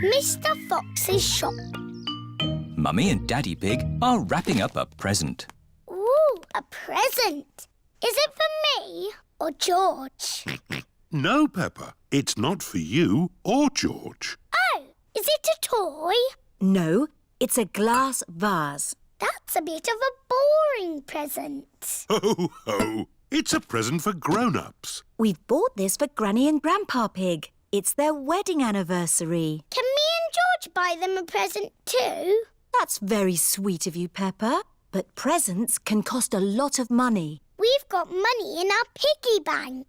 Mr. Fox's shop. Mummy and Daddy Pig are wrapping up a present. Ooh, a present. Is it for me or George? No, Peppa. It's not for you or George. Oh, is it a toy? No, it's a glass vase. That's a bit of a boring present. Ho, ho! It's a present for grown-ups. We've bought this for Granny and Grandpa Pig. It's their wedding anniversary. Can me and George buy them a present too? That's very sweet of you, Peppa. But presents can cost a lot of money. We've got money in our piggy bank.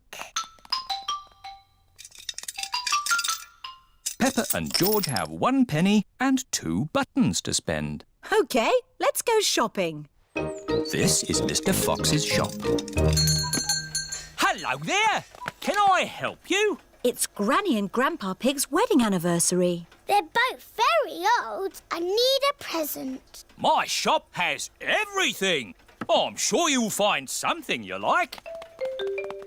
Peppa and George have 1 penny and 2 buttons to spend. OK, let's go shopping. This is Mr. Fox's shop. Hello there. Can I help you? It's Granny and Grandpa Pig's wedding anniversary. They're both very old and need a present. My shop has everything. I'm sure you'll find something you like.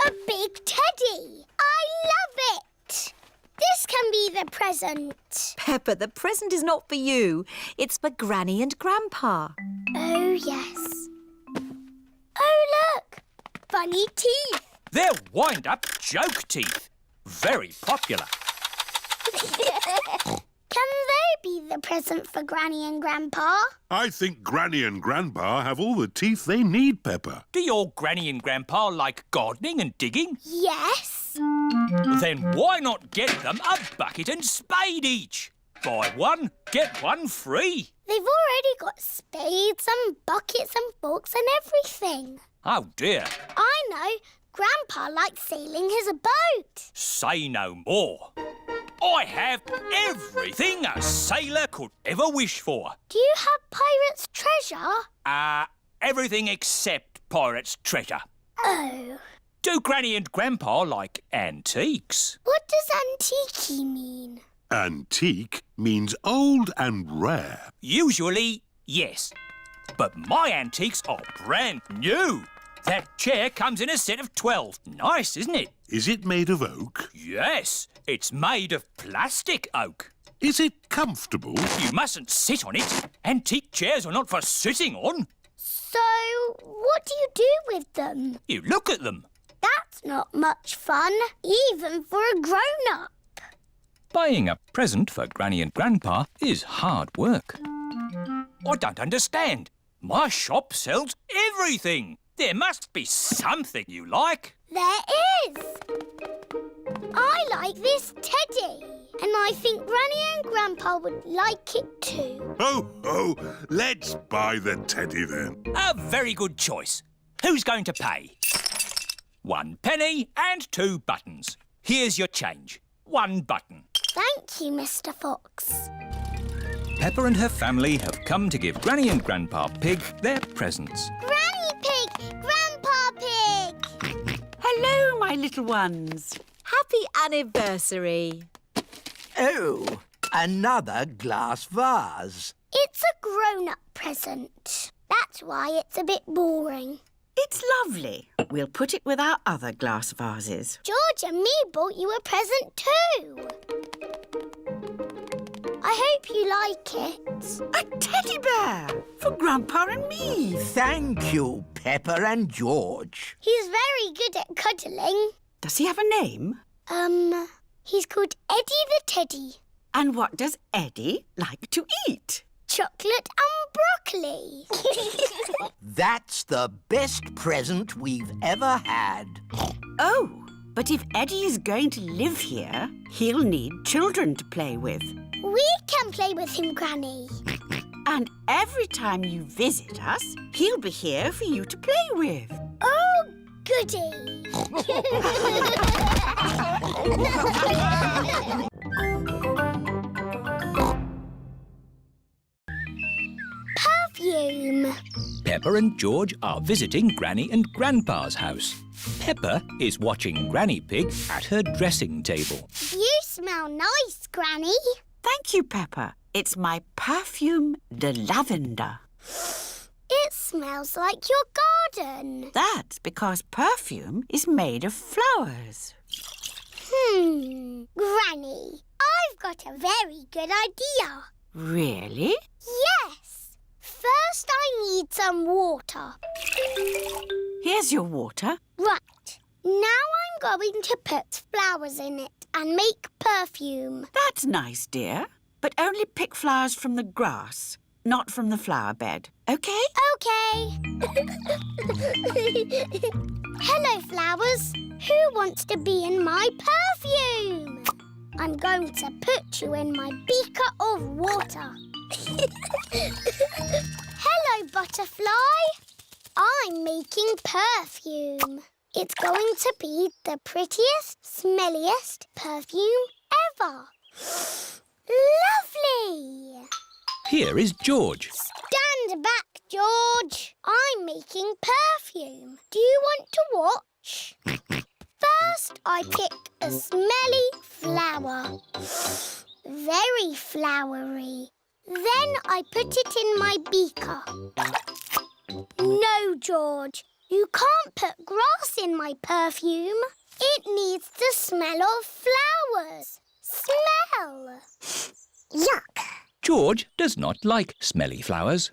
A big teddy. I love it. This can be the present. Peppa, the present is not for you. It's for Granny and Grandpa. Oh, yes. Oh, look. Funny teeth. They're wind-up joke teeth. Very popular. Can they be the present for Granny and Grandpa? I think Granny and Grandpa have all the teeth they need, Peppa. Do your Granny and Grandpa like gardening and digging? Yes. Then why not get them a bucket and spade each? Buy one, get one free. They've already got spades and buckets and forks and everything. Oh, dear. I know. Grandpa likes sailing his boat. Say no more. I have everything a sailor could ever wish for. Do you have pirate's treasure? Everything except pirate's treasure. Oh. Do Granny and Grandpa like antiques? What does antique mean? Antique means old and rare. Usually, yes. But my antiques are brand new. That chair comes in a set of 12. Nice, isn't it? Is it made of oak? Yes, it's made of plastic oak. Is it comfortable? You mustn't sit on it. Antique chairs are not for sitting on. So, what do you do with them? You look at them. That's not much fun, even for a grown-up. Buying a present for Granny and Grandpa is hard work. I don't understand. My shop sells everything. There must be something you like. There is. I like this teddy. And I think Granny and Grandpa would like it too. Ho, ho! Let's buy the teddy then. A very good choice. Who's going to pay? 1 penny and 2 buttons. Here's your change. 1 button. Thank you, Mr. Fox. Peppa and her family have come to give Granny and Grandpa Pig their presents. Granny Pig! Grandpa Pig! Hello, my little ones. Happy anniversary. Oh, another glass vase. It's a grown-up present. That's why it's a bit boring. It's lovely. We'll put it with our other glass vases. George and me bought you a present too. I hope you like it. A teddy bear for Grandpa and me. Thank you, Peppa and George. He's very good at cuddling. Does he have a name? He's called Eddie the Teddy. And what does Eddie like to eat? Chocolate and broccoli. That's the best present we've ever had. Oh, but if Eddie is going to live here, he'll need children to play with. We can play with him, Granny. And every time you visit us, he'll be here for you to play with. Oh, goody. Perfume. Peppa and George are visiting Granny and Grandpa's house. Peppa is watching Granny Pig at her dressing table. You smell nice, Granny. Thank you, Peppa. It's my Perfume de Lavender. It smells like your garden. That's because perfume is made of flowers. Granny, I've I've got a very good idea. Really? Yes. First, I need some water. Here's your water. Right. Now I'm going to put flowers in it and make perfume. That's nice, dear. But only pick flowers from the grass, not from the flower bed. OK? OK. Hello, flowers. Who wants to be in my perfume? I'm going to put you in my beaker of water. Hello, butterfly. I'm making perfume. It's going to be the prettiest, smelliest perfume ever. Lovely! Here is George. Stand back, George. I'm making perfume. Do you want to watch? First, I pick a smelly flower. Very flowery. Then I put it in my beaker. No, George. You can't put grass in my perfume. It needs the smell of flowers. Smell! Yuck! George does not like smelly flowers.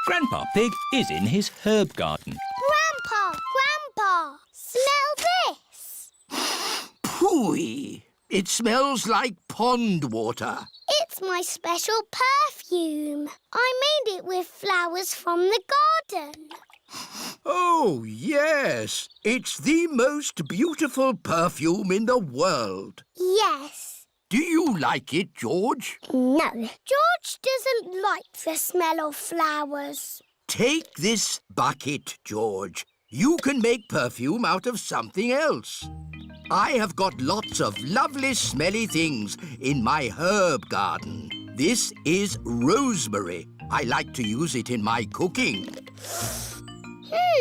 Grandpa Pig is in his herb garden. Grandpa! Smell this! Pooey! It smells like pond water. It's my special perfume. I made it with flowers from the garden. Oh, yes. It's the most beautiful perfume in the world. Yes. Do you like it, George? No. George doesn't like the smell of flowers. Take this bucket, George. You can make perfume out of something else. I have got lots of lovely smelly things in my herb garden. This is rosemary. I like to use it in my cooking.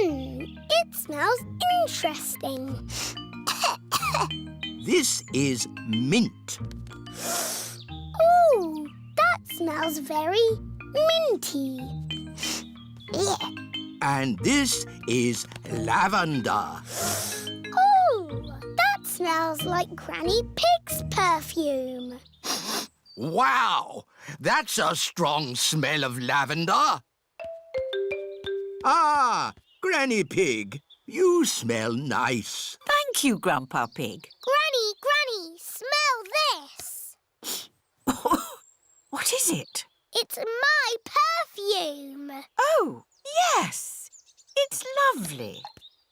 It smells interesting. This is mint. Ooh, that smells very minty. Yeah. And this is lavender. Ooh, that smells like Granny Pig's perfume. Wow! That's a strong smell of lavender. Ah, Granny Pig, you smell nice. Thank you, Grandpa Pig. Granny, smell this. What is it? It's my perfume. Oh, yes. It's lovely.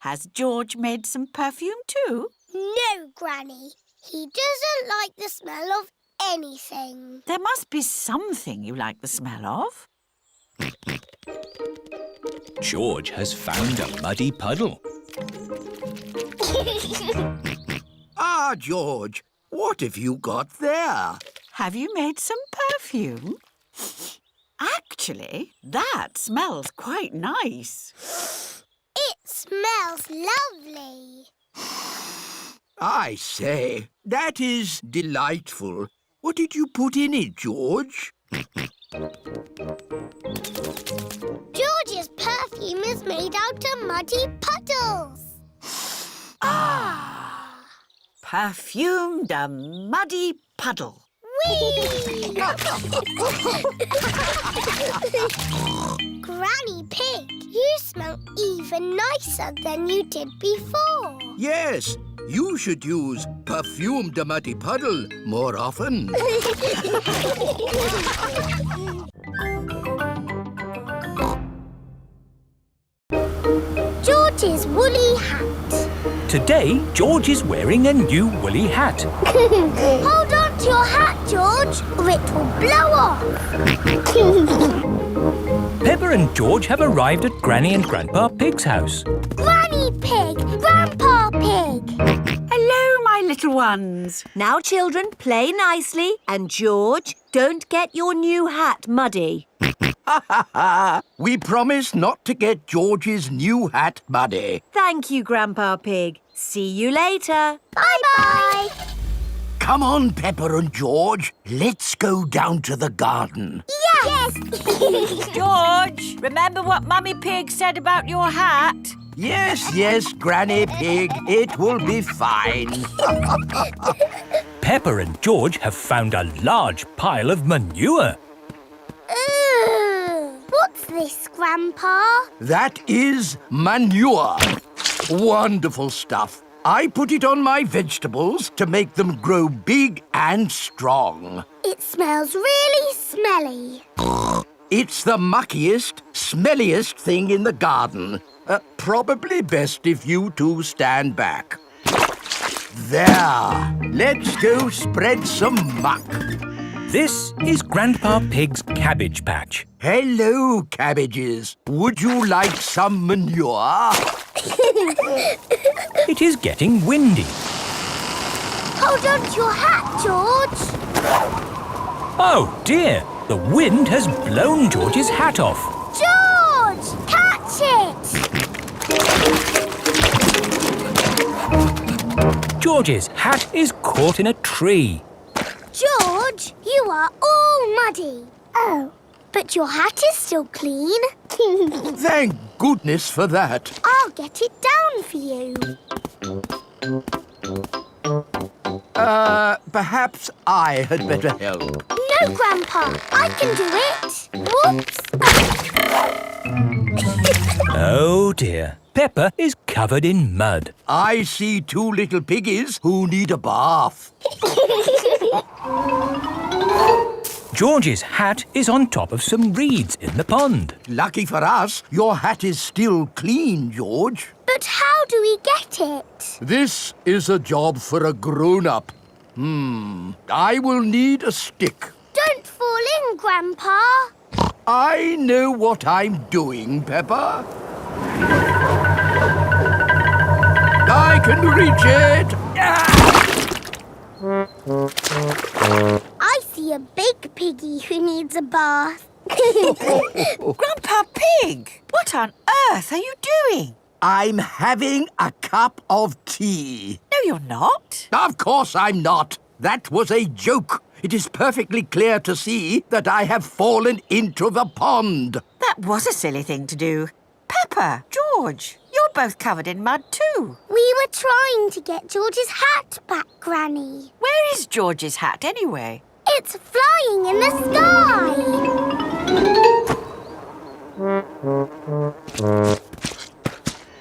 Has George made some perfume too? No, Granny. He doesn't like the smell of anything. There must be something you like the smell of. George has found a muddy puddle. Ah, George, what have you got there? Have you made some perfume? Actually, that smells quite nice. It smells lovely. I say, that is delightful. What did you put in it, George? George's perfume is made out of muddy puddles. Perfumed a muddy puddle. Whee! Granny Pig, you smell even nicer than you did before. Yes, you should use Perfume the Muddy Puddle more often. George's woolly hat. Today, George is wearing a new woolly hat. Hold on to your hat, George, or it will blow off. Peppa and George have arrived at Granny and Grandpa Pig's house. Granny Pig, Grandpa Pig. Hello, my little ones. Now, children, play nicely. And George, don't get your new hat muddy. We promise not to get George's new hat muddy. Thank you, Grandpa Pig. See you later. Bye-bye. Come on, Peppa and George. Let's go down to the garden. Yes. George, remember what Mummy Pig said about your hat? Yes, Granny Pig. It will be fine. Peppa and George have found a large pile of manure. Ugh. What's this, Grandpa? That is manure. Wonderful stuff. I put it on my vegetables to make them grow big and strong. It smells really smelly. It's the muckiest, smelliest thing in the garden. Probably best if you two stand back. There. Let's go spread some muck. This is Grandpa Pig's cabbage patch. Hello, cabbages. Would you like some manure? It is getting windy. Hold on to your hat, George. Oh dear, the wind has blown George's hat off. George, catch it! George's hat is caught in a tree. George, you are all muddy. Oh, but your hat is still clean. Thank goodness for that. I'll get it down for you. Perhaps I had better help. No, Grandpa, I can do it. Whoops. Oh dear, Peppa is covered in mud. I see two little piggies who need a bath. George's hat is on top of some reeds in the pond. Lucky for us, your hat is still clean, George. But how do we get it? This is a job for a grown-up. I will need a stick. Don't fall in, Grandpa. I know what I'm doing, Peppa. I can reach it. I see a big piggy who needs a bath. Grandpa Pig, what on earth are you doing? I'm having a cup of tea. No, you're not. Of course I'm not. That was a joke. It is perfectly clear to see that I have fallen into the pond. That was a silly thing to do. Peppa, George, you're both covered in mud too. We were trying to get George's hat back, Granny. Where is George's hat anyway? It's flying in the sky.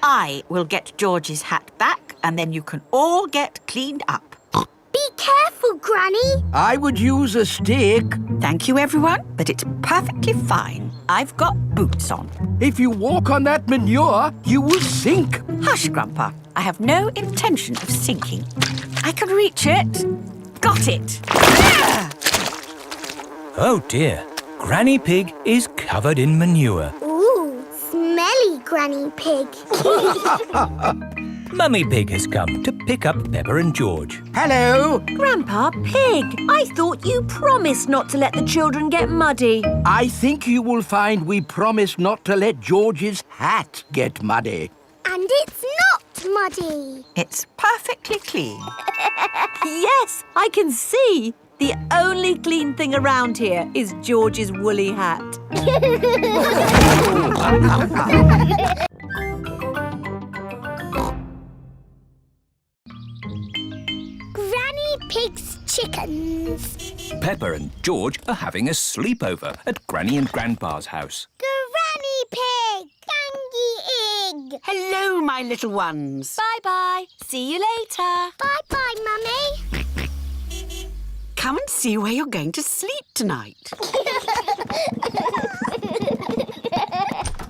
I will get George's hat back and then you can all get cleaned up. Be careful, Granny. I would use a stick. Thank you, everyone, but it's perfectly fine. I've got boots on. If you walk on that manure, you will sink. Hush, Grandpa. I have no intention of sinking. I can reach it. Got it. Ah! Oh dear, Granny Pig is covered in manure. Ooh, smelly Granny Pig. Mummy Pig has come to pick up Peppa and George. Hello. Grandpa Pig, I thought you promised not to let the children get muddy. I think you will find we promised not to let George's hat get muddy. And it's not muddy. It's perfectly clean. Yes, I can see. The only clean thing around here is George's woolly hat. Granny Pig's chickens. Peppa and George are having a sleepover at Granny and Grandpa's house. Granny Pig, Gangy Egg. Hello, my little ones. Bye-bye. See you later. Bye-bye, Mummy. Come and see where you're going to sleep tonight.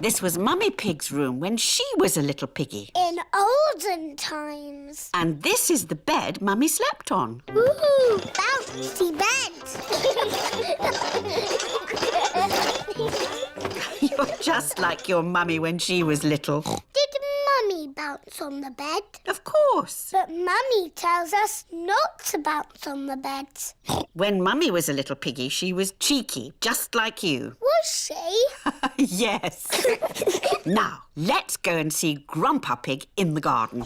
This was Mummy Pig's room when she was a little piggy. In olden times. And this is the bed Mummy slept on. Ooh, bouncy bed. You're just like your Mummy when she was little. Did Mummy bounce on the bed? Of course. But Mummy tells us not to bounce on the bed. When Mummy was a little piggy, she was cheeky, just like you. Was she? Yes. Now, let's go and see Grandpa Pig in the garden.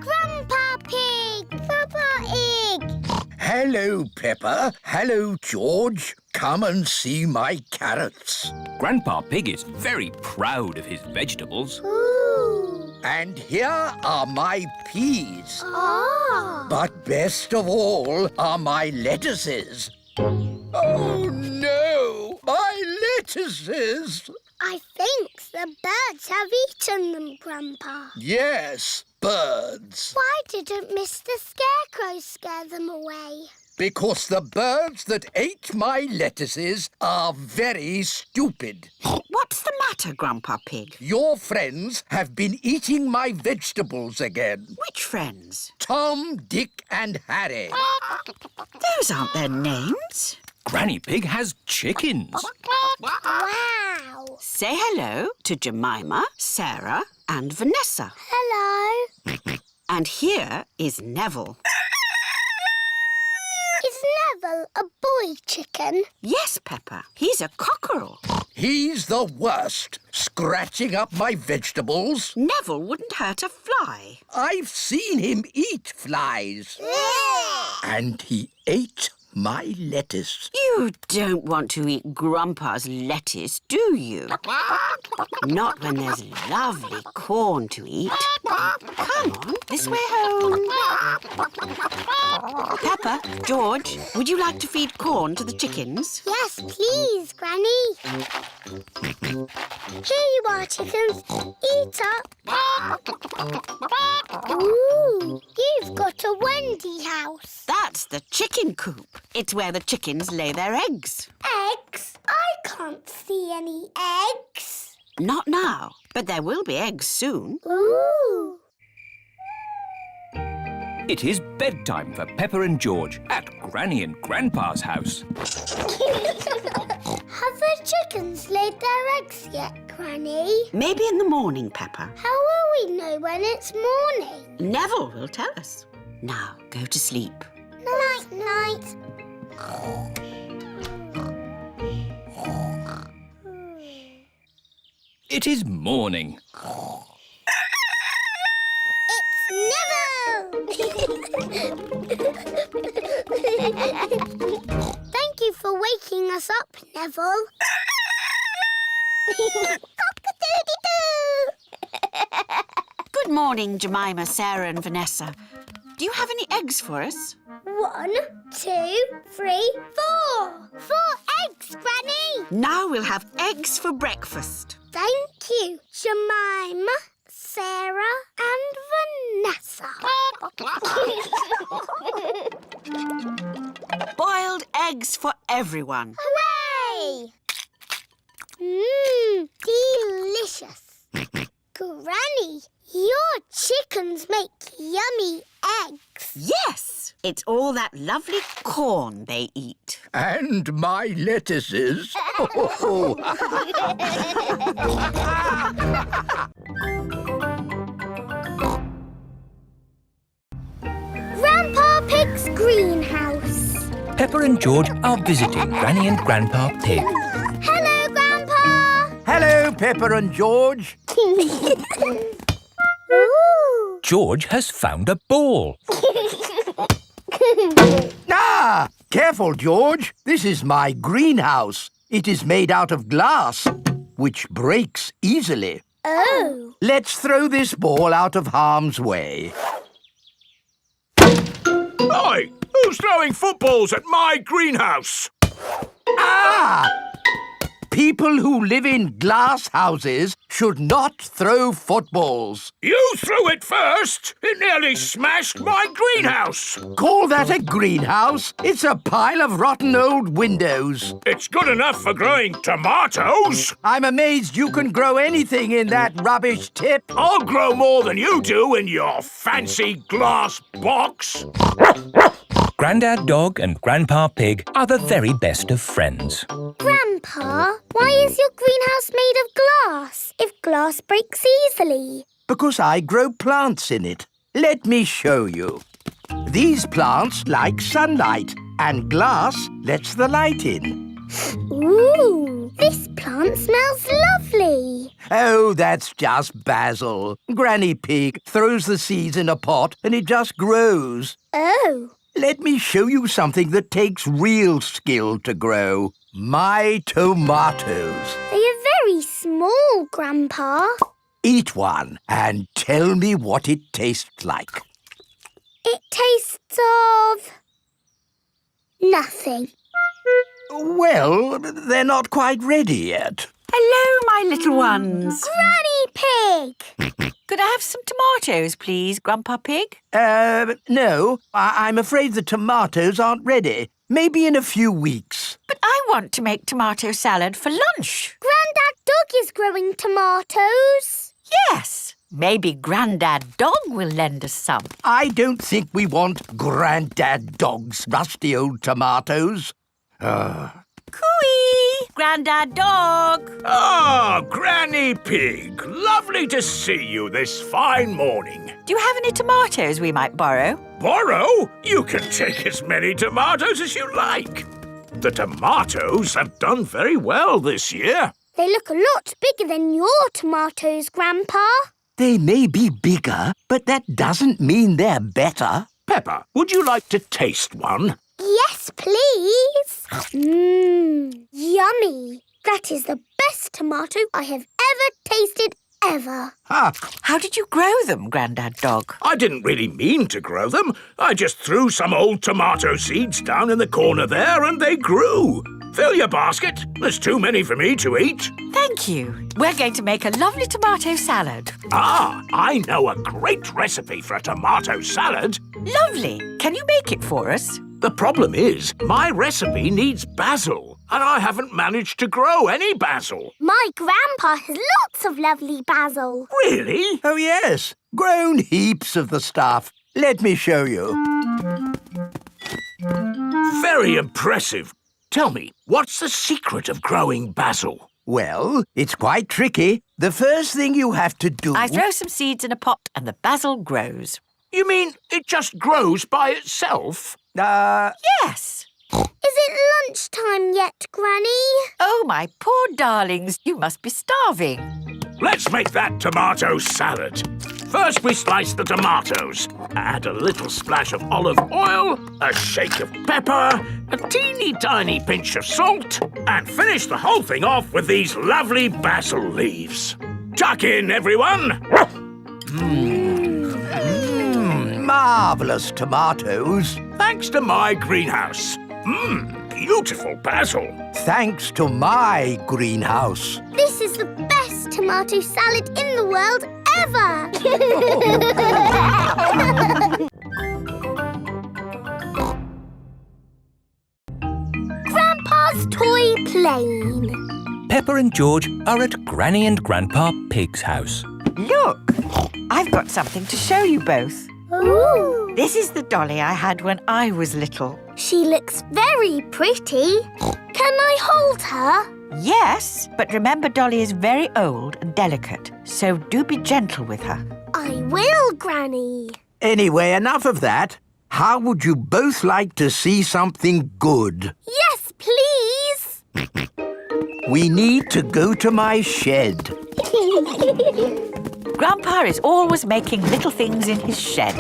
Grandpa Pig, Peppa Egg. Hello, Peppa. Hello, George. Come and see my carrots. Grandpa Pig is very proud of his vegetables. Ooh. And here are my peas. Ah. But best of all are my lettuces. Oh, no! My lettuces! I think the birds have eaten them, Grandpa. Yes, birds. Why didn't Mr. Scarecrow scare them away? Because the birds that ate my lettuces are very stupid. What's the matter, Grandpa Pig? Your friends have been eating my vegetables again. Which friends? Tom, Dick and Harry. Those aren't their names. Granny Pig has chickens. Wow. Say hello to Jemima, Sarah and Vanessa. Hello. And here is Neville. Is Neville a boy chicken? Yes, Peppa, he's a cockerel. He's the worst, scratching up my vegetables. Neville wouldn't hurt a fly. I've seen him eat flies. And he ate my lettuce. You don't want to eat Grandpa's lettuce, do you? Not when there's lovely corn to eat. Come on, this way home. Peppa, George, would you like to feed corn to the chickens? Yes, please, Granny. Here you are, chickens. Eat up. Ooh, you've got a Wendy house. That's the chicken coop. It's where the chickens lay their eggs. Eggs? I can't see any eggs. Not now, but there will be eggs soon. Ooh. It is bedtime for Peppa and George at Granny and Grandpa's house. Have the chickens laid their eggs yet, Granny? Maybe in the morning, Peppa. How will we know when it's morning? Neville will tell us. Now, go to sleep. Night, night. It is morning. Thank you for waking us up, Neville. Cock-a-doodle-doo! Good morning, Jemima, Sarah and Vanessa. Do you have any eggs for us? 1, 2, 3, 4. 4 eggs, Granny. Now we'll have eggs for breakfast. Thank you, Jemima, Sarah and Vanessa. Boiled eggs for everyone. Hooray! Mmm, delicious. Granny, your chickens make yummy eggs. Yes, it's all that lovely corn they eat. And my lettuces. Grandpa Pig's greenhouse. Peppa and George are visiting Granny and Grandpa Pig. Hello, Grandpa. Hello, Peppa and George. Ooh. George has found a ball. Ah! Careful, George. This is my greenhouse. It is made out of glass, which breaks easily. Oh. Let's throw this ball out of harm's way. Oi! Who's throwing footballs at my greenhouse? Ah! People who live in glass houses should not throw footballs. You threw it first. It nearly smashed my greenhouse. Call that a greenhouse? It's a pile of rotten old windows. It's good enough for growing tomatoes. I'm amazed you can grow anything in that rubbish tip. I'll grow more than you do in your fancy glass box. Grandad Dog and Grandpa Pig are the very best of friends. Grandpa, why is your greenhouse made of glass if glass breaks easily? Because I grow plants in it. Let me show you. These plants like sunlight, and glass lets the light in. Ooh, this plant smells lovely. Oh, that's just basil. Granny Pig throws the seeds in a pot and it just grows. Oh. Let me show you something that takes real skill to grow. My tomatoes. They are very small, Grandpa. Eat one and tell me what it tastes like. It tastes of... nothing. Well, they're not quite ready yet. Hello, my little ones. Granny Pig! Could I have some tomatoes, please, Grandpa Pig? No. I'm afraid the tomatoes aren't ready. Maybe in a few weeks. But I want to make tomato salad for lunch. Grandad Dog is growing tomatoes. Yes. Maybe Grandad Dog will lend us some. I don't think we want Grandad Dog's rusty old tomatoes. Cooey! Grandad Dog! Ah, Granny Pig. Lovely to see you this fine morning. Do you have any tomatoes we might borrow? Borrow? You can take as many tomatoes as you like. The tomatoes have done very well this year. They look a lot bigger than your tomatoes, Grandpa. They may be bigger, but that doesn't mean they're better. Peppa, would you like to taste one? Yes, please. Yummy. That is the best tomato I have ever tasted ever. How did you grow them, Grandad Dog? I didn't really mean to grow them. I just threw some old tomato seeds down in the corner there and they grew. Fill your basket. There's too many for me to eat. Thank you. We're going to make a lovely tomato salad. Ah, I know a great recipe for a tomato salad. Lovely. Can you make it for us? The problem is, my recipe needs basil, and I haven't managed to grow any basil. My grandpa has lots of lovely basil. Really? Oh, yes. Grown heaps of the stuff. Let me show you. Very impressive. Tell me, what's the secret of growing basil? Well, it's quite tricky. The first thing you have to do... I throw some seeds in a pot and the basil grows. You mean it just grows by itself? Yes. Is it lunchtime yet, Granny? Oh, my poor darlings, you must be starving. Let's make that tomato salad. First, we slice the tomatoes. Add a little splash of olive oil, a shake of pepper, a teeny tiny pinch of salt, and finish the whole thing off with these lovely basil leaves. Tuck in, everyone! Marvellous tomatoes. Thanks to my greenhouse. Beautiful basil. Thanks to my greenhouse. This is the best tomato salad in the world ever! Grandpa's toy plane. Peppa and George are at Granny and Grandpa Pig's house. Look, I've got something to show you both. Ooh. This is the dolly I had when I was little. She looks very pretty. Can I hold her? Yes, but remember Dolly is very old and delicate, so do be gentle with her. I will, Granny. Anyway, enough of that. How would you both like to see something good? Yes, please. We need to go to my shed. Grandpa is always making little things in his shed.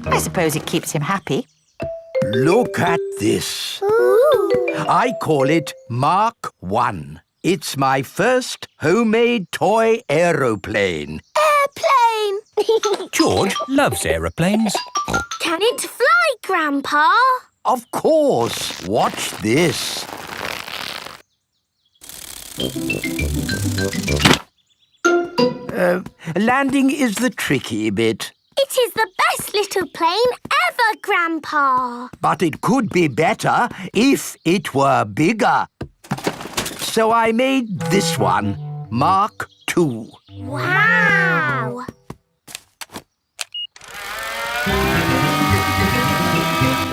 I suppose it keeps him happy. Look at this. Ooh. I call it Mark 1. It's my first homemade toy aeroplane. Airplane. George loves aeroplanes. Can it fly, Grandpa? Of course. Watch this. Landing is the tricky bit. It is the best little plane ever, Grandpa. But it could be better if it were bigger. So I made this one, Mark 2. Wow.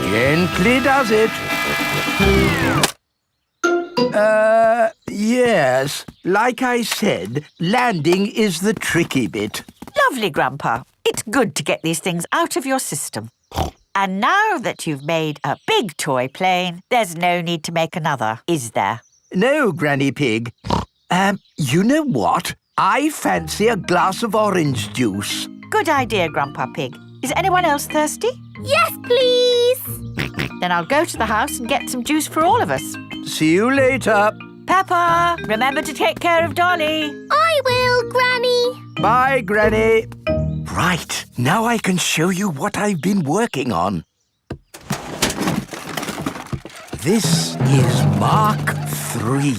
Gently does it. Yes. Like I said, landing is the tricky bit. Lovely, Grandpa. It's good to get these things out of your system. And now that you've made a big toy plane, there's no need to make another, is there? No, Granny Pig. You know what? I fancy a glass of orange juice. Good idea, Grandpa Pig. Is anyone else thirsty? Yes, please. Then I'll go to the house and get some juice for all of us. See you later. Peppa, remember to take care of Dolly. I will, Granny. Bye, Granny. Right, now I can show you what I've been working on. This is Mark III.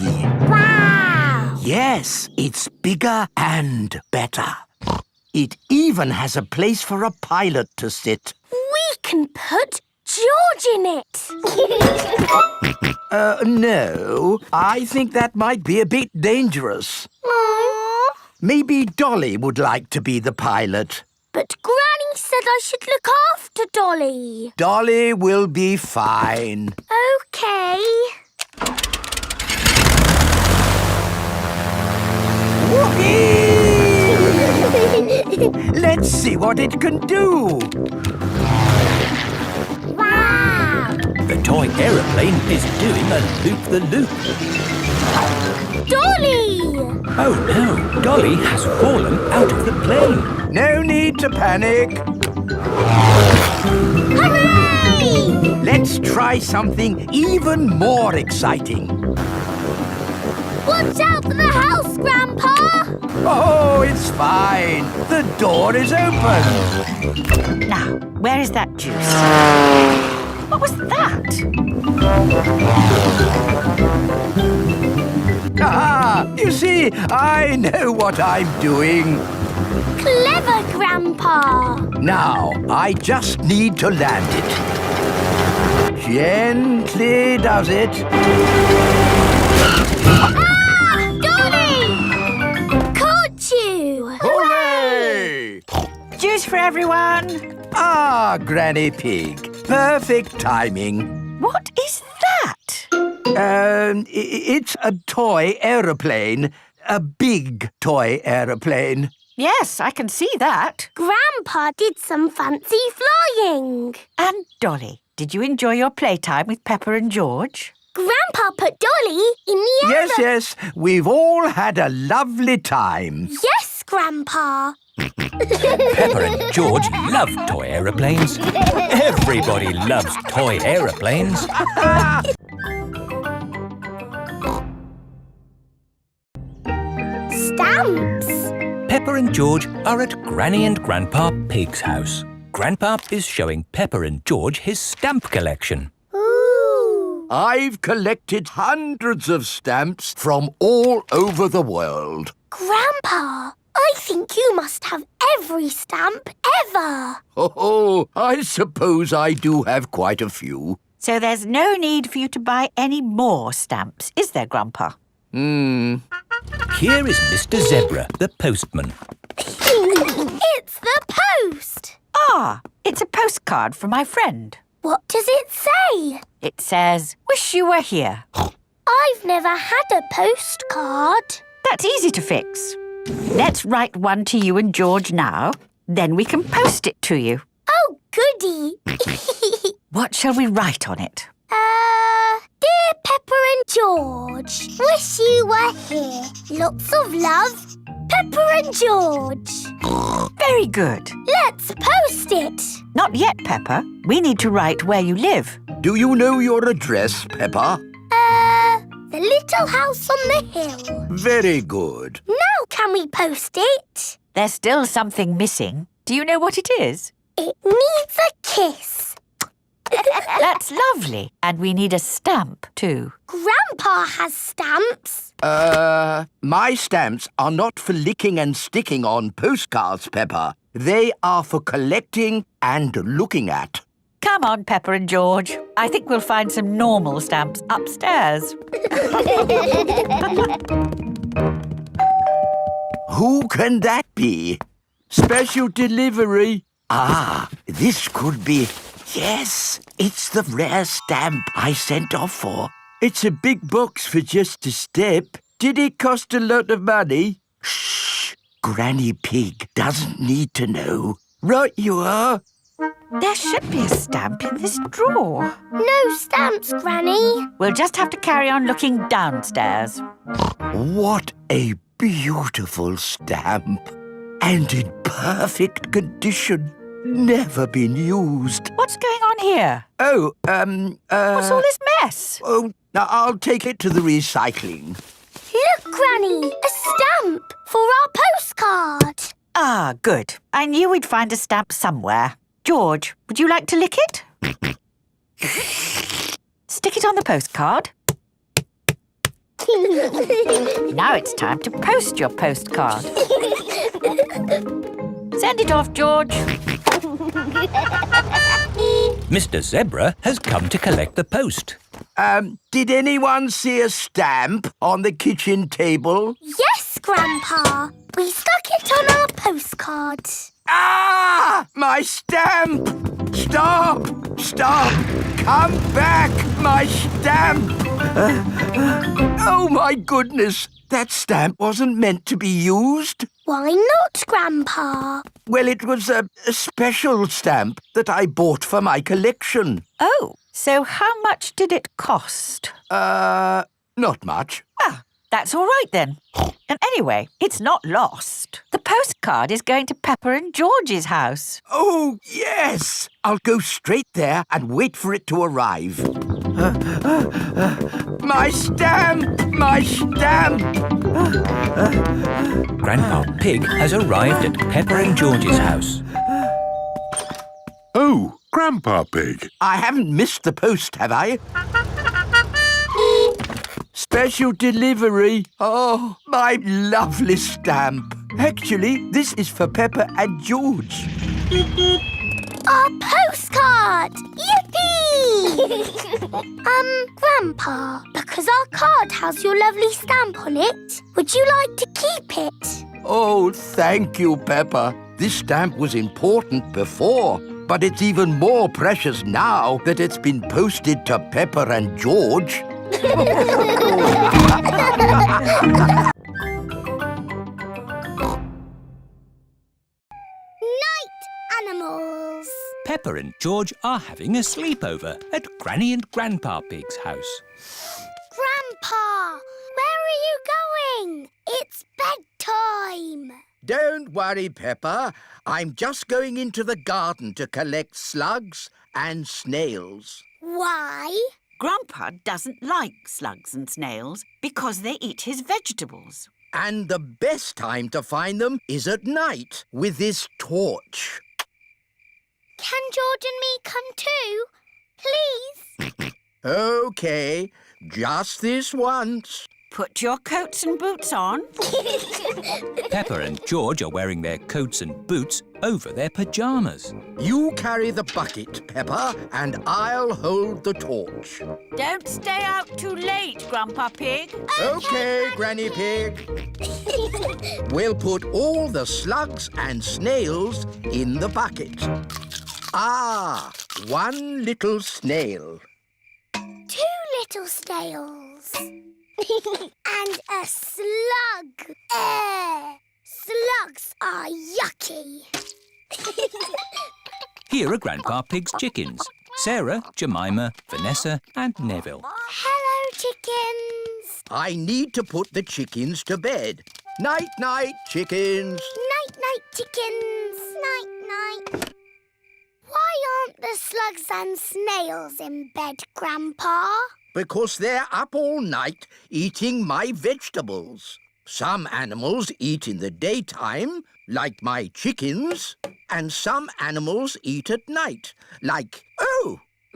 Wow! Yes, it's bigger and better. It even has a place for a pilot to sit. We can put George in it. No, I think that might be a bit dangerous. Aww. Maybe Dolly would like to be the pilot. But Granny said I should look after Dolly. Dolly will be fine. OK. Whoopee! Let's see what it can do. Wow! The toy aeroplane is doing a loop-the-loop. Dolly! Oh no, Dolly has fallen out of the plane. No need to panic. Hooray! Let's try something even more exciting. Watch out for the house, Grandpa! Oh, it's fine. The door is open. Now, where is that juice? What was that? Ah, you see, I know what I'm doing. Clever, Grandpa! Now, I just need to land it. Gently does it. Ah! Dolly! Caught you! Hooray! Juice for everyone. Ah, Granny Pig. Perfect timing. What is that? It's a toy aeroplane. A big toy aeroplane. Yes, I can see that. Grandpa did some fancy flying. And Dolly, did you enjoy your playtime with Peppa and George? Grandpa put Dolly in the air. Yes. We've all had a lovely time. Yes, Grandpa. Peppa and George love toy aeroplanes. Everybody loves toy aeroplanes. Stamps. Peppa and George are at Granny and Grandpa Pig's house. Grandpa is showing Peppa and George his stamp collection. Ooh. I've collected hundreds of stamps from all over the world. Grandpa, I think you must have every stamp ever. Oh, I suppose I do have quite a few. So there's no need for you to buy any more stamps, is there, Grandpa? Here is Mr. Zebra, the postman. It's the post. Ah, it's a postcard from my friend. What does it say? It says, "Wish you were here." I've never had a postcard. That's easy to fix. Let's write one to you and George now. Then we can post it to you. Oh, goody. What shall we write on it? Dear Peppa and George, wish you were here. Lots of love, Peppa and George. Very good. Let's post it. Not yet, Peppa. We need to write where you live. Do you know your address, Peppa? The little house on the hill. Very good. Now can we post it? There's still something missing. Do you know what it is? It needs a kiss. That's lovely. And we need a stamp too. Grandpa has stamps. My stamps are not for licking and sticking on postcards, Peppa. They are for collecting and looking at. Come on, Peppa and George. I think we'll find some normal stamps upstairs. Who can that be? Special delivery. Ah, this could be... Yes, it's the rare stamp I sent off for. It's a big box for just a step. Did it cost a lot of money? Shh! Granny Pig doesn't need to know. Right you are. There should be a stamp in this drawer. No stamps, Granny. We'll just have to carry on looking downstairs. What a beautiful stamp. And in perfect condition. Never been used. What's going on here? Oh, What's all this mess? Oh, Now, I'll take it to the recycling. Look, Granny, a stamp for our postcard. Ah, good. I knew we'd find a stamp somewhere. George, would you like to lick it? Stick it on the postcard. Now it's time to post your postcard. Send it off, George. Mr. Zebra has come to collect the post. Did anyone see a stamp on the kitchen table? Yes, Grandpa. We stuck it on our postcard. Ah! My stamp! Stop! Stop! Come back! My stamp! Oh, my goodness! That stamp wasn't meant to be used. Why not, Grandpa? Well, it was a special stamp that I bought for my collection. Oh, so how much did it cost? Not much. Ah, that's all right then. And anyway, it's not lost. The postcard is going to Peppa and George's house. Oh, yes! I'll go straight there and wait for it to arrive. My stamp! My stamp! Grandpa Pig has arrived at Peppa and George's house. Oh, Grandpa Pig. I haven't missed the post, have I? Special delivery. Oh, my lovely stamp. Actually, this is for Peppa and George. Our postcard! Yippee! Grandpa, because our card has your lovely stamp on it, would you like to keep it? Oh, thank you, Peppa. This stamp was important before, but it's even more precious now that it's been posted to Peppa and George. Night animals. Peppa and George are having a sleepover at Granny and Grandpa Pig's house. Grandpa, where are you going? It's bedtime. Don't worry, Peppa. I'm just going into the garden to collect slugs and snails. Why? Grandpa doesn't like slugs and snails because they eat his vegetables. And the best time to find them is at night with this torch. Can George and me come too? Please? OK, just this once. Put your coats and boots on. Peppa and George are wearing their coats and boots over their pyjamas. You carry the bucket, Peppa, and I'll hold the torch. Don't stay out too late, Grandpa Pig. OK, Granny Pig. We'll put all the slugs and snails in the bucket. Ah, one little snail. 2 little snails. And a slug. Slugs are yucky. Here are Grandpa Pig's chickens. Sarah, Jemima, Vanessa and Neville. Hello, chickens. I need to put the chickens to bed. Night-night, chickens. Night-night, chickens. Night-night. Why aren't the slugs and snails in bed, Grandpa? Because they're up all night eating my vegetables. Some animals eat in the daytime, like my chickens, and some animals eat at night, like,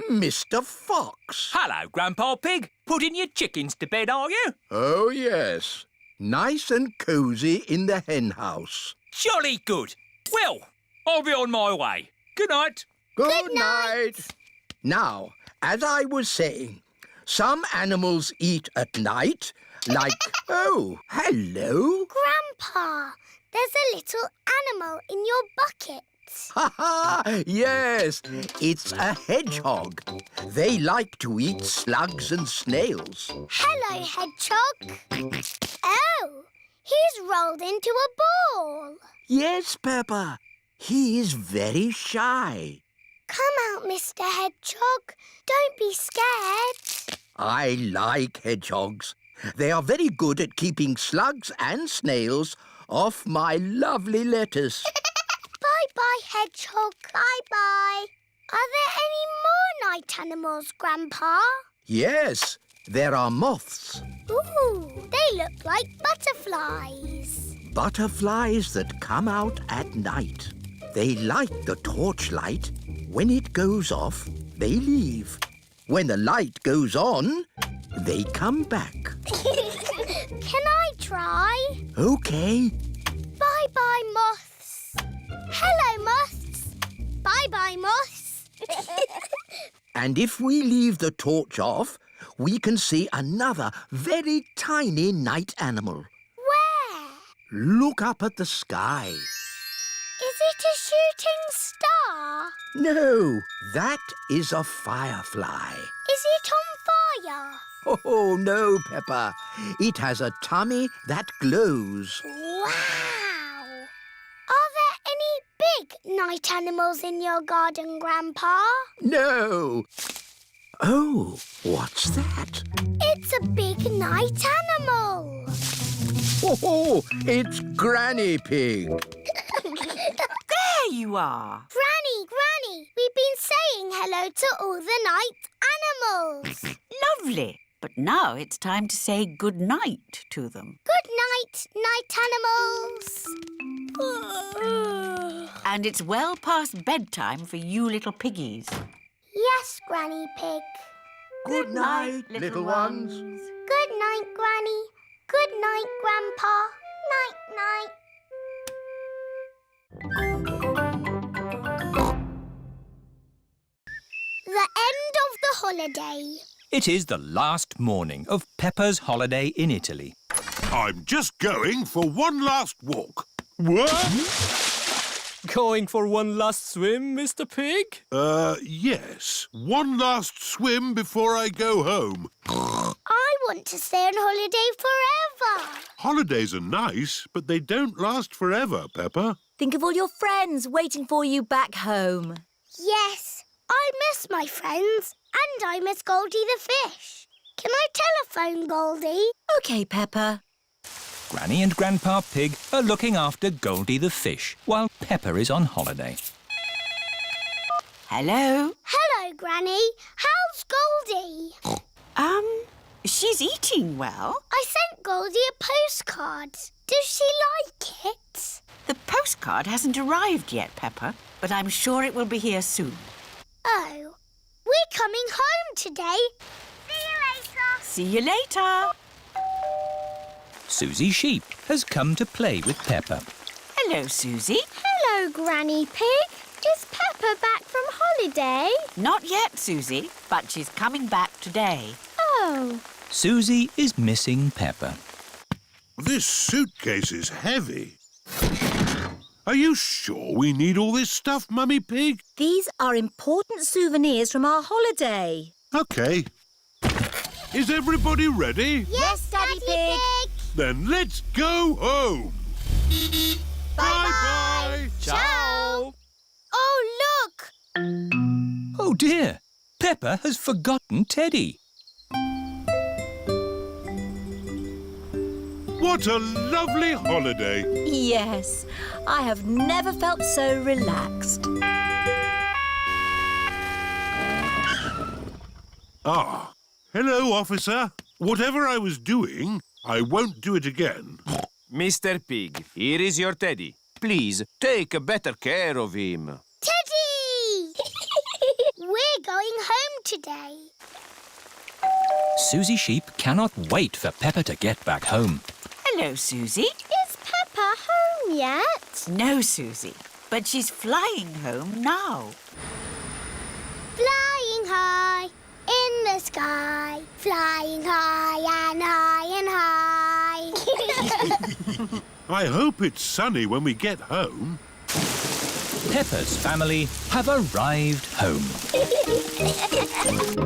Mr. Fox. Hello, Grandpa Pig. Putting your chickens to bed, are you? Oh, yes. Nice and cosy in the hen house. Jolly good. Well, I'll be on my way. Good night. Good night. Now, as I was saying, some animals eat at night, like... Oh, hello. Grandpa, there's a little animal in your bucket. Ha ha! Yes, it's a hedgehog. They like to eat slugs and snails. Hello, hedgehog. Oh, he's rolled into a ball. Yes, Peppa. He is very shy. Come out, Mr. Hedgehog. Don't be scared. I like hedgehogs. They are very good at keeping slugs and snails off my lovely lettuce. Bye-bye, Hedgehog. Bye-bye. Are there any more night animals, Grandpa? Yes, There are moths. Ooh, they look like butterflies. Butterflies that come out at night. They like the torchlight. When it goes off, they leave. When the light goes on, they come back. Can I try? OK. Bye-bye, moths. Hello, moths. Bye-bye, moths. And if we leave the torch off, we can see another very tiny night animal. Where? Look up at the sky. Is it a shooting star? No, that is a firefly. Is it on fire? Oh, no, Peppa. It has a tummy that glows. Wow! Are there any big night animals in your garden, Grandpa? No. Oh, what's that? It's a big night animal. Oh, it's Granny Pig. There you are. Granny, we've been saying hello to all the night animals. Lovely. But now it's time to say good night to them. Good night, night animals. And it's well past bedtime for you little piggies. Yes, Granny Pig. Good night, little ones. Good night, Granny. Good night, Grandpa. Night-night. The end of the holiday. It is the last morning of Peppa's holiday in Italy. I'm just going for one last walk. What? Going for one last swim, Mr. Pig? Yes. One last swim before I go home. I want to stay on holiday forever. Holidays are nice, but they don't last forever, Peppa. Think of all your friends waiting for you back home. Yes, I miss my friends and I miss Goldie the fish. Can I telephone Goldie? OK, Peppa. Granny and Grandpa Pig are looking after Goldie the fish while Peppa is on holiday. Hello? Hello, Granny. How's Goldie? She's eating well. I sent Goldie a postcard. Does she like it? The postcard hasn't arrived yet, Peppa, but I'm sure it will be here soon. Oh, we're coming home today. See you later. See you later. Suzy Sheep has come to play with Peppa. Hello, Suzy. Hello, Granny Pig. Is Peppa back from holiday? Not yet, Suzy, but she's coming back today. Oh. Suzy is missing Peppa. This suitcase is heavy. Are you sure we need all this stuff, Mummy Pig? These are important souvenirs from our holiday. OK. Is everybody ready? Yes, Daddy Pig. Then let's go home. Bye-bye. Ciao. Oh, look. Oh dear, Peppa has forgotten Teddy. What a lovely holiday. Yes, I have never felt so relaxed. Ah, hello, officer. Whatever I was doing, I won't do it again. Mr. Pig, here is your teddy. Please, take better care of him. Teddy! We're going home today. Suzy Sheep cannot wait for Peppa to get back home. Hello, Suzy. Is Peppa home yet? No, Suzy, but she's flying home now. Flying high in the sky. Flying high and high and high. I hope it's sunny when we get home. Peppa's family have arrived home.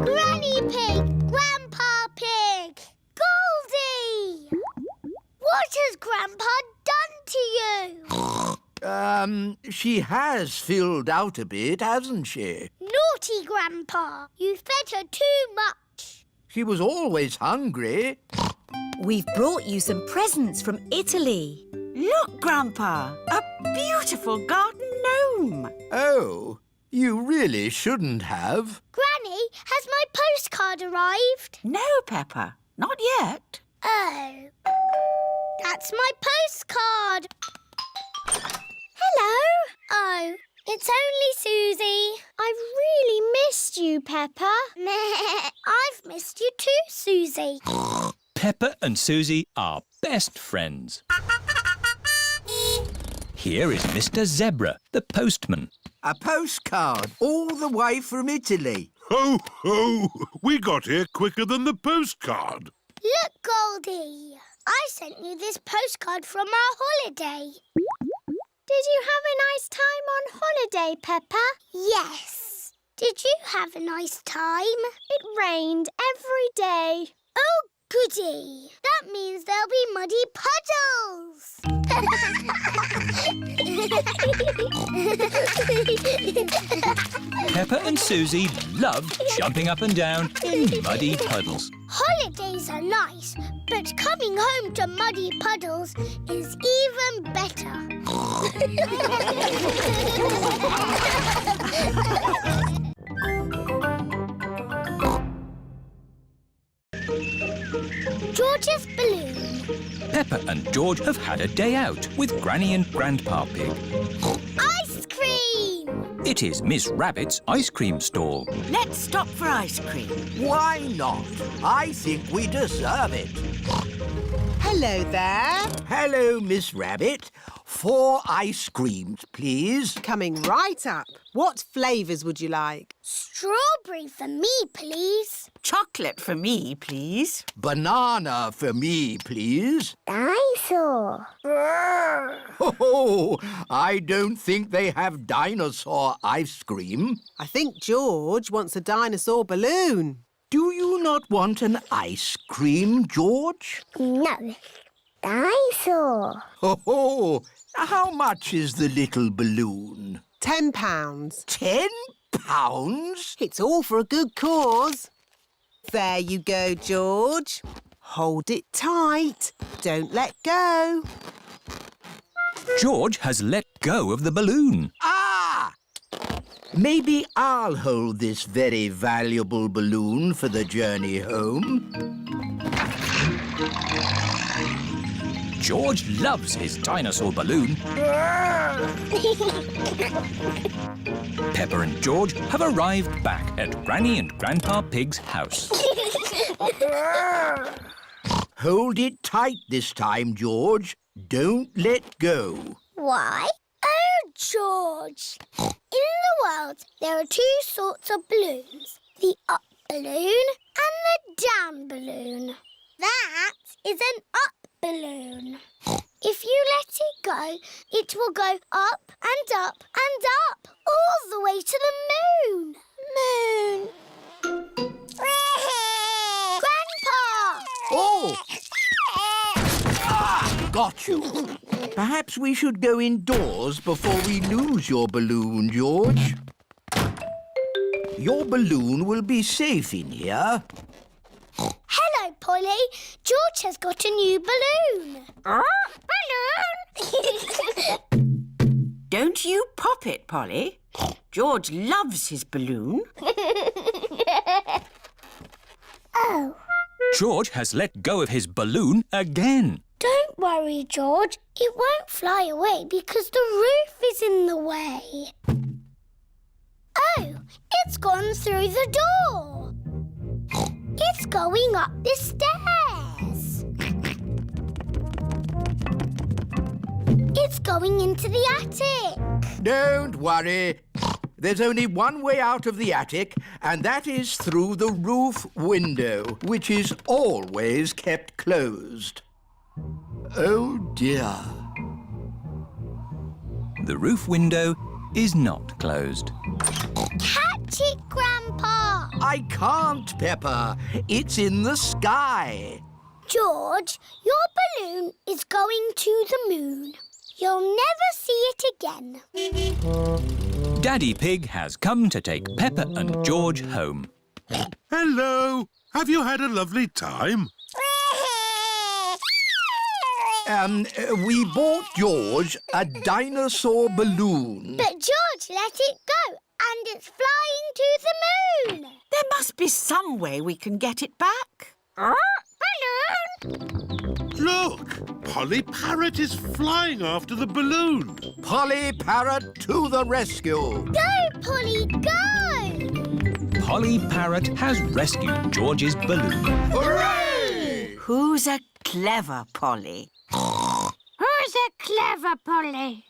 Granny Pig! Grandpa Pig! Goldie! What has Grandpa done to you? She has filled out a bit, hasn't she? Naughty Grandpa! You fed her too much. She was always hungry. We've brought you some presents from Italy. Look, Grandpa, a beautiful garden gnome. Oh, you really shouldn't have. Granny, has my postcard arrived? No, Peppa, not yet. Oh. That's my postcard. Hello. Oh, it's only Suzy. I've really missed you, Peppa. I've missed you too, Suzy. Peppa and Suzy are best friends. Here is Mr. Zebra, the postman. A postcard all the way from Italy. Ho, ho! We got here quicker than the postcard. Look, Goldie. I sent you this postcard from our holiday. Did you have a nice time on holiday, Peppa? Yes. Did you have a nice time? It rained every day. Oh, goody. That means there'll be muddy puddles. Peppa and Suzy love jumping up and down in muddy puddles. Holidays are nice, but coming home to muddy puddles is even better. George's balloon. Peppa and George have had a day out with Granny and Grandpa Pig. Ice cream! It is Miss Rabbit's ice cream stall. Let's stop for ice cream. Why not? I think we deserve it. Hello there. Hello, Miss Rabbit. 4 ice creams, please. Coming right up. What flavours would you like? Strawberry for me, please. Chocolate for me, please. Banana for me, please. Dinosaur. Oh, I don't think they have dinosaur ice cream. I think George wants a dinosaur balloon. Do you not want an ice cream, George? No. Dinosaur. Oh, how much is the little balloon? £10. £10? It's all for a good cause. There you go, George. Hold it tight. Don't let go. George has let go of the balloon. Ah! Maybe I'll hold this very valuable balloon for the journey home. George loves his dinosaur balloon. Peppa and George have arrived back at Granny and Grandpa Pig's house. Hold it tight this time, George. Don't let go. Why? Oh, George. In the world, there are 2 sorts of balloons. The up balloon and the down balloon. That is an up balloon. If you let it go, it will go up and up and up, all the way to the moon. Moon. Grandpa! Oh! Ah, got you. Perhaps we should go indoors before we lose your balloon, George. Your balloon will be safe in here. Hello, Polly. George has got a new balloon. Balloon! Don't you pop it, Polly. George loves his balloon. Oh. George has let go of his balloon again. Don't worry, George. It won't fly away because the roof is in the way. Oh, it's gone through the door. It's going up the stairs. It's going into the attic. Don't worry. There's only one way out of the attic, and that is through the roof window, which is always kept closed. Oh, dear. The roof window is not closed. Catch it, Grandpa. I can't, Peppa. It's in the sky. George, your balloon is going to the moon. You'll never see it again. Daddy Pig has come to take Peppa and George home. Hello. Have you had a lovely time? We bought George a dinosaur balloon. But George let it go, and it's flying to the moon. There must be some way we can get it back. Look! Polly Parrot is flying after the balloon. Polly Parrot to the rescue. Go, Polly, go! Polly Parrot has rescued George's balloon. Hooray! Who's a clever Polly? Who's a clever Polly?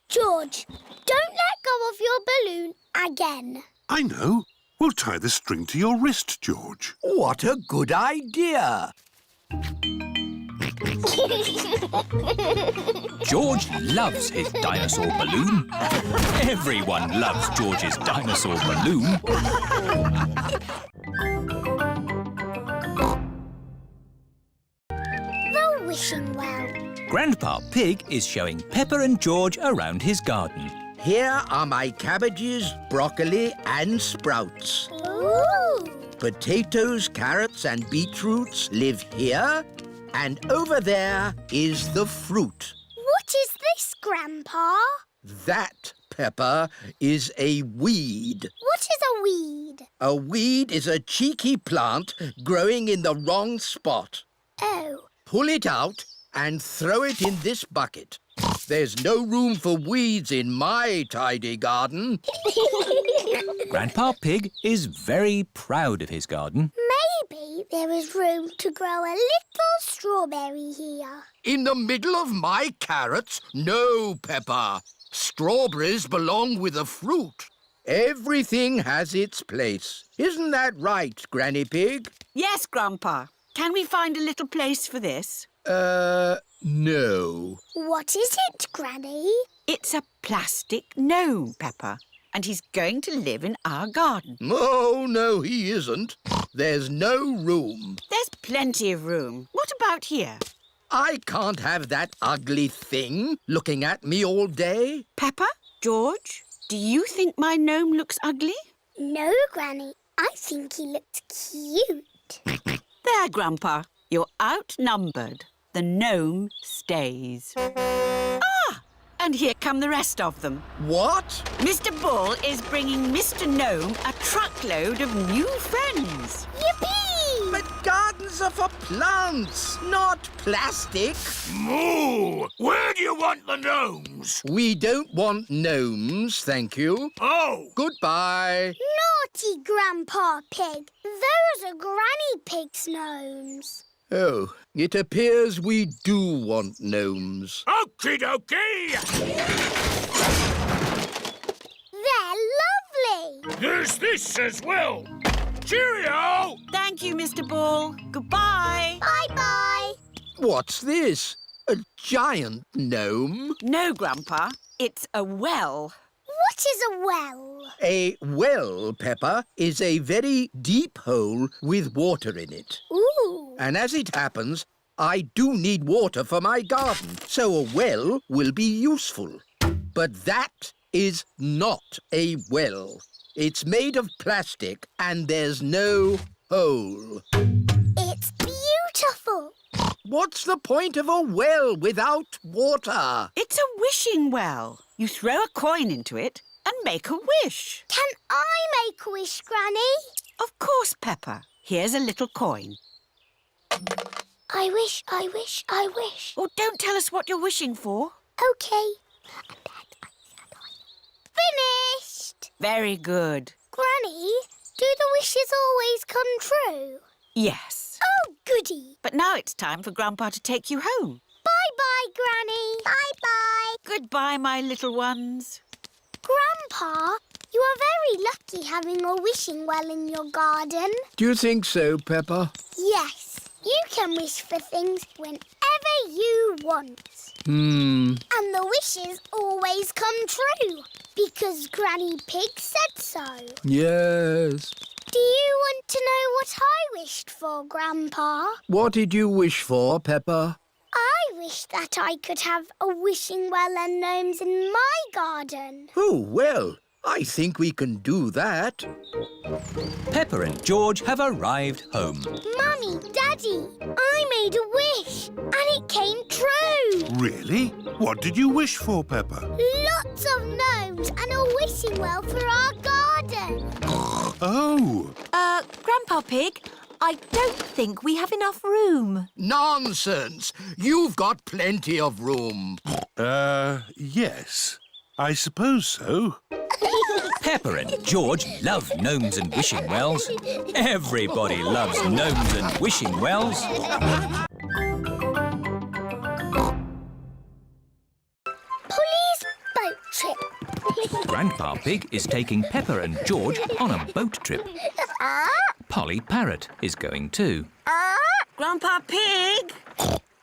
George, don't let go of your balloon again. I know. We'll tie the string to your wrist, George. What a good idea. George loves his dinosaur balloon. Everyone loves George's dinosaur balloon. The wishing well. Grandpa Pig is showing Peppa and George around his garden. Here are my cabbages, broccoli and sprouts. Ooh! Potatoes, carrots and beetroots live here. And over there is the fruit. What is this, Grandpa? That, Peppa, is a weed. What is a weed? A weed is a cheeky plant growing in the wrong spot. Oh. Pull it out and throw it in this bucket. There's no room for weeds in my tidy garden. Grandpa Pig is very proud of his garden. Maybe there is room to grow a little strawberry here. In the middle of my carrots? No, Peppa. Strawberries belong with the fruit. Everything has its place. Isn't that right, Granny Pig? Yes, Grandpa. Can we find a little place for this? No. What is it, Granny? It's a plastic gnome, Peppa, and he's going to live in our garden. Oh, no, he isn't. There's no room. There's plenty of room. What about here? I can't have that ugly thing looking at me all day. Peppa, George, do you think my gnome looks ugly? No, Granny. I think he looks cute. There, Grandpa. You're outnumbered. The gnome stays. Ah! And here come the rest of them. What? Mr. Bull is bringing Mr. Gnome a truckload of new friends. Yippee! But gardens are for plants, not plastic. Moo! Where do you want the gnomes? We don't want gnomes, thank you. Oh! Goodbye. Naughty Grandpa Pig. Those are Granny Pig's gnomes. Oh, it appears we do want gnomes. Okie dokie! They're lovely. There's this as well. Cheerio! Thank you, Mr. Bull. Goodbye. Bye-bye. What's this? A giant gnome? No, Grandpa. It's a well. What is a well? A well, Peppa, is a very deep hole with water in it. Ooh. And as it happens, I do need water for my garden, so a well will be useful. But that is not a well. It's made of plastic and there's no hole. It's beautiful. What's the point of a well without water? It's a wishing well. You throw a coin into it and make a wish. Can I make a wish, Granny? Of course, Peppa. Here's a little coin. I wish, I wish, I wish. Oh, don't tell us what you're wishing for. OK. Finished! Very good. Granny, do the wishes always come true? Yes. Oh, goody. But now it's time for Grandpa to take you home. Bye-bye, Granny. Bye-bye. Goodbye, my little ones. Grandpa, you are very lucky having a wishing well in your garden. Do you think so, Peppa? Yes. You can wish for things whenever you want. Hmm. And the wishes always come true, because Granny Pig said so. Yes. Do you want to know what I wished for, Grandpa? What did you wish for, Peppa? I wish that I could have a wishing well and gnomes in my garden. Oh, well, I think we can do that. Peppa and George have arrived home. Mummy, Daddy, I made a wish and it came true. Really? What did you wish for, Peppa? Lots of gnomes and a wishing well for our garden. garden. Oh, Grandpa Pig, I don't think we have enough room. Nonsense! You've got plenty of room. yes. I suppose so. Peppa and George love gnomes and wishing wells. Everybody loves gnomes and wishing wells. Polly's boat trip. Grandpa Pig is taking Peppa and George on a boat trip. Polly Parrot is going too. Grandpa Pig,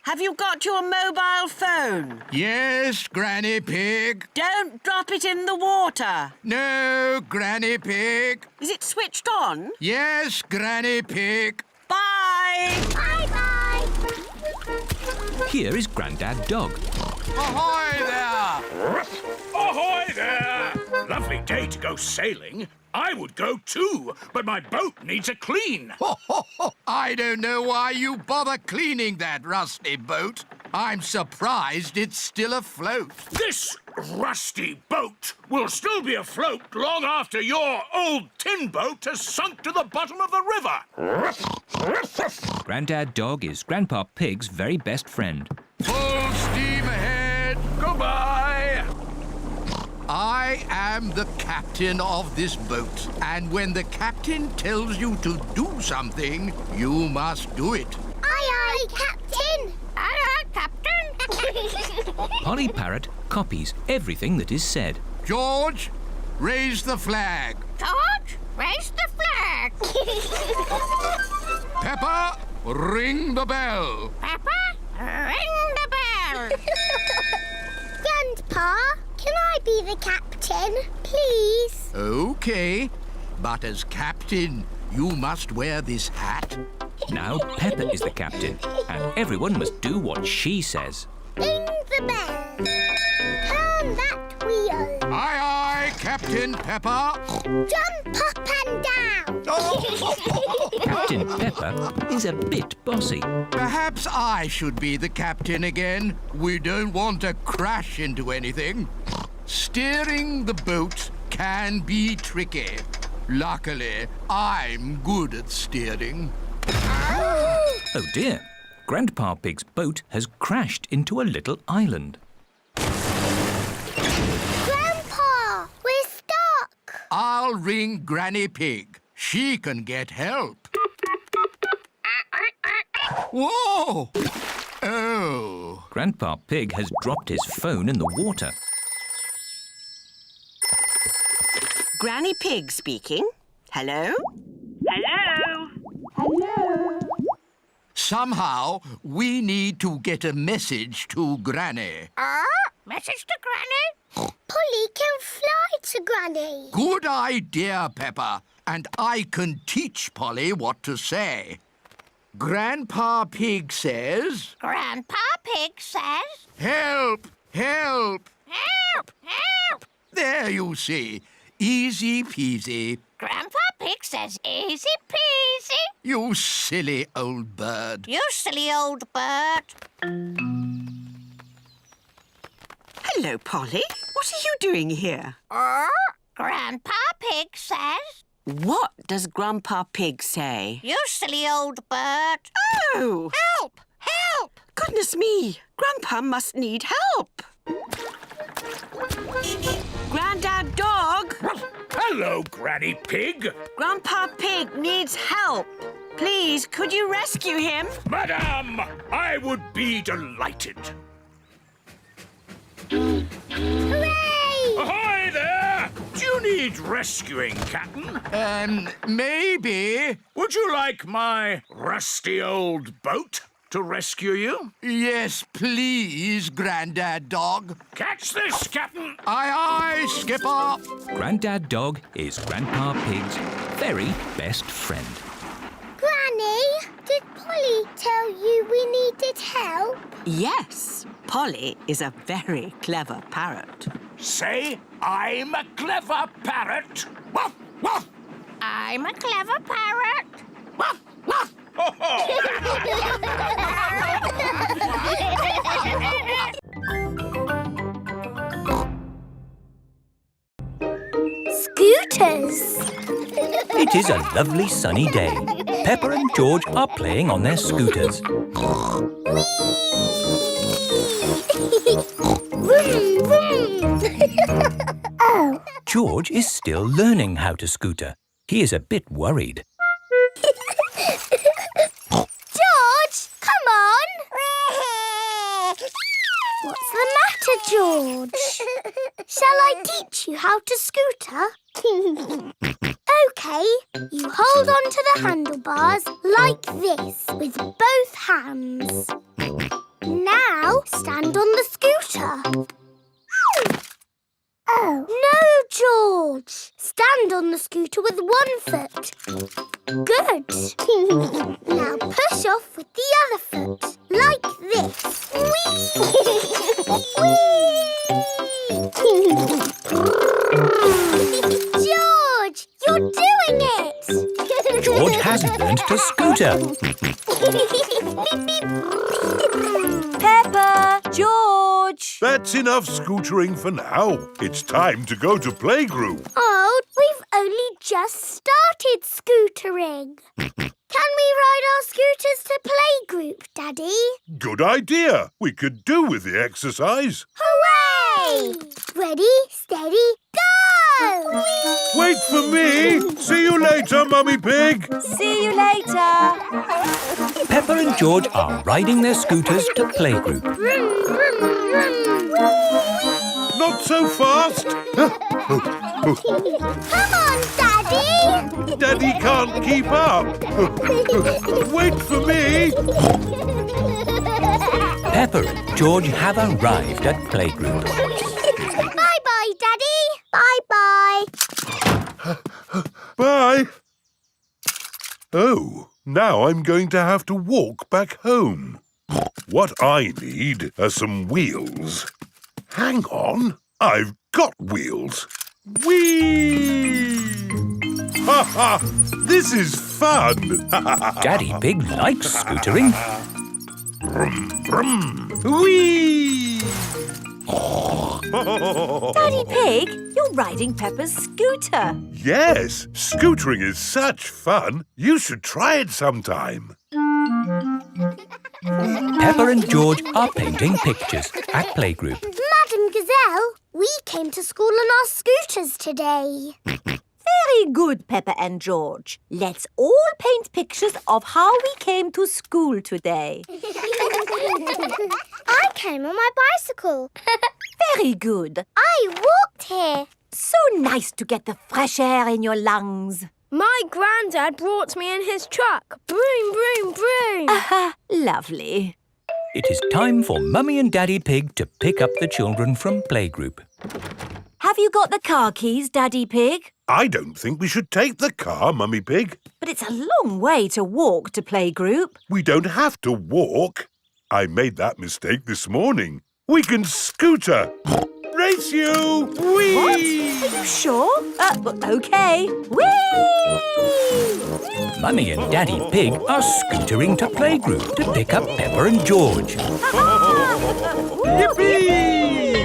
have you got your mobile phone? Yes, Granny Pig. Don't drop it in the water. No, Granny Pig. Is it switched on? Yes, Granny Pig. Bye! Bye-bye. Here is Grandad Dog. Ahoy there! Ahoy there! Lovely day to go sailing. I would go too, but my boat needs a clean. I don't know why you bother cleaning that rusty boat. I'm surprised it's still afloat. This rusty boat will still be afloat long after your old tin boat has sunk to the bottom of the river. Grandad Dog is Grandpa Pig's very best friend. Full steam ahead. Goodbye. I am the captain of this boat, and when the captain tells you to do something, you must do it. Aye, aye, Captain. Aye, aye, Captain. Polly Parrot copies everything that is said. George, raise the flag. George, raise the flag. Peppa, ring the bell. Peppa, ring the bell. Grandpa, can I be the captain, please? Okay, but as captain, you must wear this hat. Now Peppa is the captain, and everyone must do what she says. Ring the bell. Turn that wheel. Aye, aye, Captain Peppa. Jump up and down. Captain Peppa is a bit bossy. Perhaps I should be the captain again. We don't want to crash into anything. Steering the boat can be tricky. Luckily, I'm good at steering. Oh dear, Grandpa Pig's boat has crashed into a little island. Grandpa, we're stuck. I'll ring Granny Pig. She can get help. Whoa! Oh. Grandpa Pig has dropped his phone in the water. Granny Pig speaking. Hello? Somehow, we need to get a message to Granny. Message to Granny? Polly can fly to Granny. Good idea, Peppa. And I can teach Polly what to say. Grandpa Pig says... Grandpa Pig says... Help! Help! Help! Help! There you see. Easy peasy. Grandpa Pig says easy peasy. You silly old bird. You silly old bird. Hello, Polly. What are you doing here? Grandpa Pig says... What does Grandpa Pig say? You silly old bird. Oh! Help! Help! Goodness me! Grandpa must need help. Grandad Dog! Hello, Granny Pig. Grandpa Pig needs help. Please, could you rescue him? Madame, I would be delighted. Hooray! Ahoy there! Do you need rescuing, Captain? Maybe. Would you like my rusty old boat to rescue you? Yes, please, Grandad Dog. Catch this, Captain! Aye, aye, Skipper. Grandad Dog is Grandpa Pig's very best friend. Granny, did Polly tell you we needed help? Yes, Polly is a very clever parrot. Say, I'm a clever parrot. Woof, woof. I'm a clever parrot. Woof, woof. Ho, ho. scooters. It is a lovely sunny day. Peppa and George are playing on their scooters. Vroom, vroom. Oh. George is still learning how to scooter. He is a bit worried. George, come on. What's the matter, George? Shall I teach you how to scooter? OK, you hold on to the handlebars like this with both hands. Now stand on the scooter. Oh. No, George. Stand on the scooter with one foot. Good. Now push off with the other foot, like this. George, you're doing it! George has learned to scooter. Peppa! George! That's enough scootering for now. It's time to go to playgroup. Oh, we've only just started scootering. Can we ride our scooters to playgroup, Daddy? Good idea. We could do with the exercise. Hooray! Ready, steady, go! Wait for me. See you later, Mummy Pig. See you later! Peppa and George are riding their scooters to playgroup. Vroom, vroom, vroom. Not so fast. Come on, Daddy! Daddy can't keep up. Wait for me. Peppa and George have arrived at playgroup. Bye-bye, Daddy. Bye-bye. Bye. Oh, now I'm going to have to walk back home. What I need are some wheels. Hang on, I've got wheels. Whee! Ha ha! This is fun! Daddy Pig likes scootering. Brum, brum. Whee! Daddy Pig, you're riding Peppa's scooter. Yes, scootering is such fun. You should try it sometime. Peppa and George are painting pictures at playgroup. Madam Gazelle, we came to school on our scooters today. Very good, Peppa and George. Let's all paint pictures of how we came to school today. I came on my bicycle. Very good. I walked here. So nice to get the fresh air in your lungs. My granddad brought me in his truck. Broom, broom, broom. Lovely. It is time for Mummy and Daddy Pig to pick up the children from playgroup. Have you got the car keys, Daddy Pig? I don't think we should take the car, Mummy Pig. But it's a long way to walk to playgroup. We don't have to walk. I made that mistake this morning. We can scooter. Race you! Whee! What? Are you sure? OK. Whee! Mummy and Daddy Pig are scootering to playgroup to pick up Peppa and George. Yippee!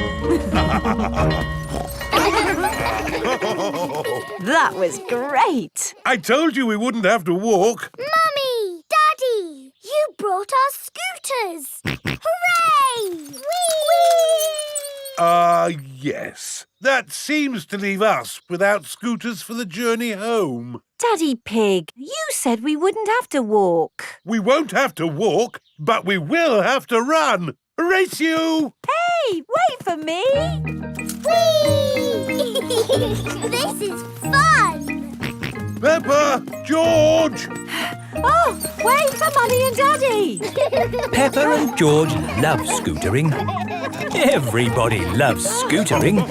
That was great. I told you we wouldn't have to walk. Mummy! Daddy! You brought our scooters! Hooray! Whee! Yes. That seems to leave us without scooters for the journey home. Daddy Pig, you said we wouldn't have to walk. We won't have to walk, but we will have to run. Race you! Hey, wait for me. Whee! This is fun! Peppa! George! Oh, wait for Mummy and Daddy. Peppa and George love scootering. Everybody loves scootering.